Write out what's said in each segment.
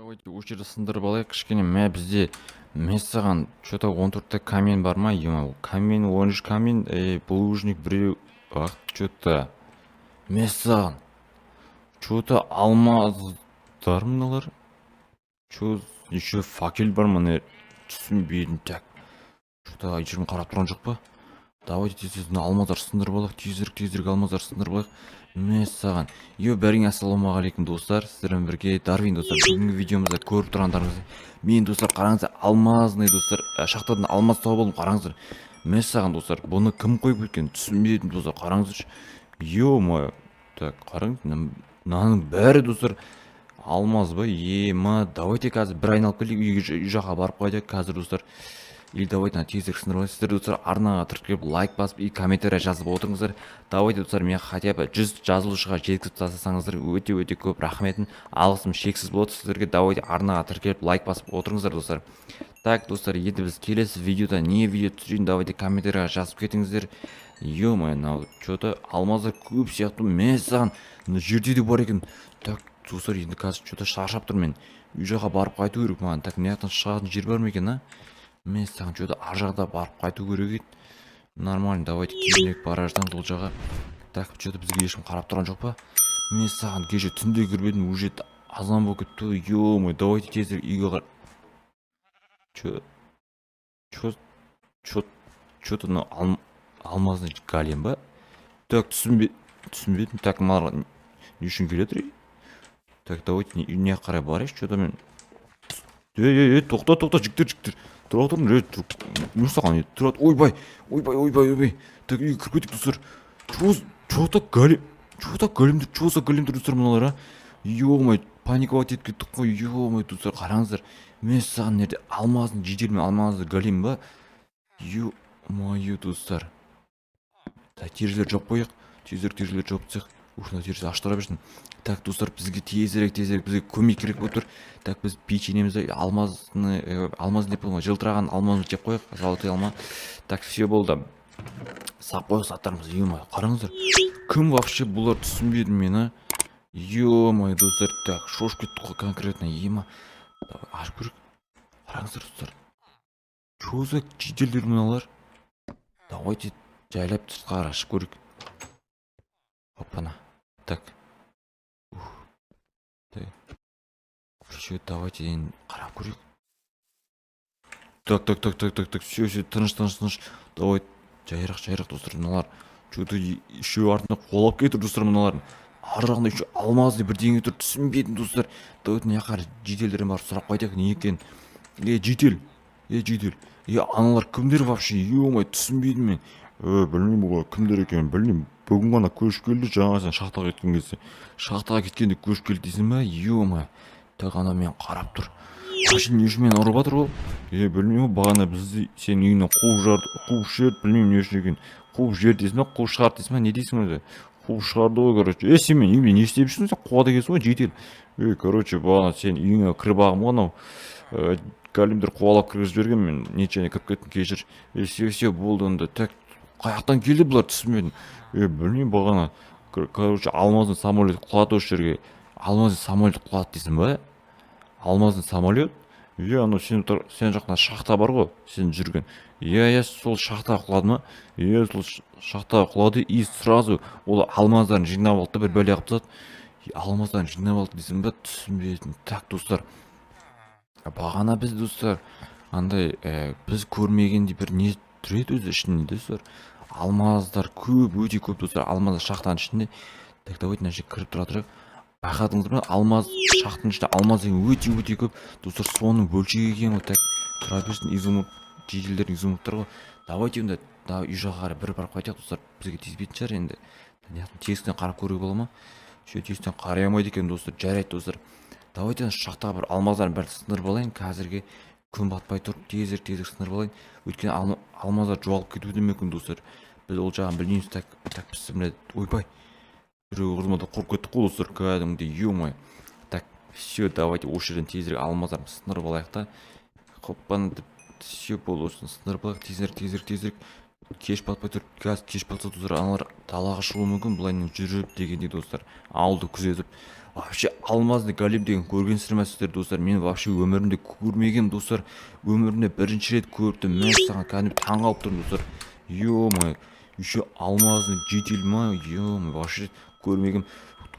Давайте осы жерді сындырып алайық кішкене. Мә бізде мен саған что-то 14-те камень бар ма? Ема камень, 13 камень, булыжник біреу. Ақ, что-то. Мен саған что-то алмаздар мыналар. Что еще факел бар мына түсінбедім. Так. Что-то жерін қарап тұрған жоқ па? Давайте тез-тез алмаздар сындырып алайық. Тезірек алмаздар сындырып алайық. Мен саған. Бәріңе ассалаумағалейкум достар. Сіздермен бірге Дарвин достар. Бүгінгі видеомызда көріп тұрғандарыңыз. Мен достар қараңыздар, алмазный достар. Шахтадан алмаз тауып алдым, қараңыздар. Мен саған достар, бұны кім қойып кеткен? Түсінбедім достар, қараңыздаршы. Ё-моё. Так, қараңыз, мынаның бәрі достар алмаз ба? Давайте қазір бір айналып келейік, үй жаққа барып қайтайық қазір достар. Или давайте тезірек сындырып алайық. Сіздер достар арнаға тіркеліп лайк басып и комментарий жазып отырыңыздар. Давайте достар, мен хотя бы 100 жазылушыға жеткізіп тастасаңыздар өте көп рахметім, алғысым шексіз болады сіздерге. Давайте арнаға тіркеліп лайк басып отырыңыздар достар. Так достар, енді біз келесі видеода не видео түсірейін, давайте комментарийға жазып кетіңіздер. Ё-моё, что-то алмаздар көп сияқты. Мен саған жерде де бар екен. Так достар, енді қазір что-то шаршап тұр мен. Үй жаққа барып қайту керек маған. Так, мына жақтан шығатын жер бар ма екен, Мен саған что-то ар жағда барып қайту керек еді. Нормально, давайте кейінірек бара жатамыз ол жаққа. Так, что-то бізге ешкім қарап тұрған жоқ па? Мен саған кеше түнде кірбедім, уже азан болып кетті. Ё-моё, давайте тезірек үйге что-то алмазный голем ба? Так, түсінбедім. Так, маған не үшін келеді? Так, давайте не қарай барайық. Что-то мен тоқта, жігіттер. Тұра тұрмын, не саған тұрады? Ойбай. Так, үйге кіріп кетіп достар. Что-то големдер достар мыналар, Ё-моё, паниковать етіп кеттік қой. Ё-моё достар, қараңыздар. Мен саған нерде алмазын жеделмен алмазды голем ба? Ё-моё достар. Так, терезелер жоқ қояйық. Терезелер жоқ тек. Мына терезе аштыра берсін. Так достар, бізге тезірек бізге көмек керек болып тұр. Так, біз печенемізді алмазын деп болма, жылтыраған алмазын жеп қояйық. Золотой алма. Так, все болды. Сап қояйық заттарымыз. Ё-моё, қараңыздар. Кім вообще бұлар, түсінбедім мен, Ё-моё достар. Так, шошып кетті қой конкретно. Ашып көрейік. Қараңыздар достар. Что за жеделдер мыналар? Давайте жайлап сыртқа ашып көрейік. Опана. Так. Все, давайте қарап көрейік. Так. Все, тыныш. Давай, жайырақ достар, мыналар. Что-то еще артына қолап кетір достар мыналарын. Ар жағында еще алмазды бірдеңе тұр, түсінбедім достар. Давайте не қар жеделдерін бар сұрап қайтайық, не екен? Жедел. Аналар кімдер вообще? Ё-моё, түсінбедім мен. Білмеймін ғой, кімдер екен, білмеймін. Бүгін ғана көшіп келді, жаңа сен шахтаға кеткен кезде. Шахтаға кеткенде көшіп келді дейсің ба? Ё-моё. Так, ана мен қарап тұр. Машин не үшін мен ұрып жатыр ол? Білмеймін, бағана бізді сен үйінен қуып жіберді, білмеймін не үшін екен. Қуып жіберді дейсің ба, қуып шығарды дейсің ба, не дейсің өзі? Қуып шығарды ғой, короче. Сен мен үйімде не істеп жүрсің, сен қуады екенсің ғой, жетел. Короче, бағана сен үйіңе кіріп ағым анау големдер қуалап кіргізіп жіберген, мен нечайне кіріп кеттім, кешір. Все болды онда. Так, қаяқтан келді бұлар, түсінбедім. Білмеймін, бағана короче, алмазный самолет құлады осы жерге. Алмазный самолет құлады дейсің ба? Алмазный самолет? Анау сен жақында шахта бар ғой, сен жүрген. Сол шахта құлады ма? Сол шахта құлады и сразу ол алмаздарын жинап алды, бір бәле қылып тастады. Алмаздарын жинап алды дейсің ба? Түсінбедім. Так, достар. Бағана біз достар, андай біз көрмегенде бір не түреді өзі ішінде достар. Алмаздар көп, өте көп достар, алмаздар шахтаның ішінде. Так, давайте мына жерге кіріп тұра тұрайық. Байқадыңыздар ма? Алмаз шахтаның ішінде алмаз өте көп достар, соның бөлшегі екен ғой. Так, тұра берсін, жеделдердің изумруттар ғой. Давайте енді үй жаққа қарай бір барып қайтайық достар. Бізге тиіспейтін шығар енді. Тесіктен қарап көруге бола ма? Тесіктен қарай алмайды екен достар, жарайды достар. Давайте шахтаға бір алмаздарын бәрін сындырып алайын. Қазірге күн батпай тұр, тезірек сындырып алайын. Өйткені алмаздар жоғалып кетуі де мүмкін достар. Біз ол жағын білмейміз. Так, біз міне, ойбай. Біреу ұрмада қорқып кеттік қой достар, кәдімгідей. Ё-моё. Так, все, давайте осы жерден тезірек алмаздарын сындырып алайық та. Хоппаны деп, все болды, осыны сындырып алайық. Тезірек. Кеш батпай тұр. Кеш батса достар, аналар далаға шығуы мүмкін, бұлаймен жүріп дегендей достар. Ауылды күзетіп. вообще алмазный голем деген көргенсіздер достар, мен вообще өмірімде көрмегенмін достар, өмірімде бірінші рет көрдім. Мен саған кәдімгі таң қалып тұрмын достар. Ё-моё, еще алмазный житель ма, ё-моё, вообще көрмегенмін.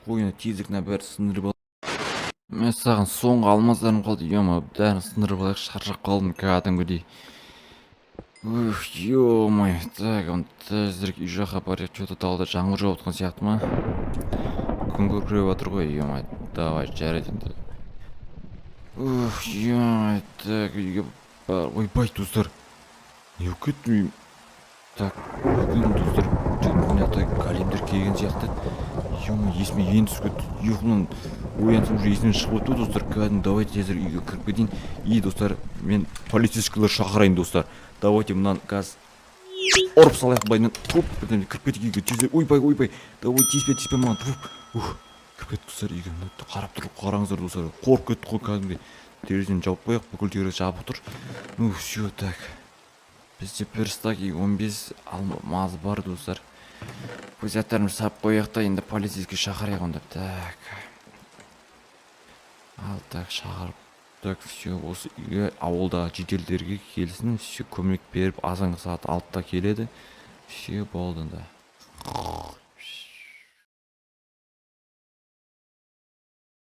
Қойына тезірек бәрі сындырып ал. Мен саған соңғы алмаздарым қалды, ё-моё, бәрін сындырып алайық, шаршап қалдым кәдімгідей. Ух, ё-моё, так, он тезірек үй жаққа барайық, что-то тауда жаңбыр жауып жатқан сияқты ма? Күн күркіреп жатыр ғой, ё-моё, давай, жарайды енді. Ух, ё-моё, так, үйге бар. Ойбай, достар, не болып кеттім? Так, бүгін достар, мына жақта големдер келген сияқты. Ё-моё, есіме енді түсіп кетті. Ұйқымнан оянсам уже есімнен шығып кетті достар. Кәдімгі давайте тезір үйге кіріп кетейін. И достар, мен полицейскийлер шақырайын достар. Давайте мынаны қазір ұрып салайық былайынан. Туп, бірден кіріп кетейік үйге тезір. Ойбай. Давай тиіспе маған. Туп. Кіріп кеттік достар үйге. Қарап тұрып қараңыздар достар. Қорқып кеттік қой кәдімгідей. Терезені жауып қояйық, бүкіл терезе жабық тұр. Все так. Бізде бір стак 15 алмаз бар достар. Бұл заттарымызды сап қояйық та енді полицейский шақырайық онда. Так. Ал так шақырып. Так, все, осы үйге ауылдағы жителдерге келсін, все көмек беріп азанғы сағат 6-та келеді. Все болды да.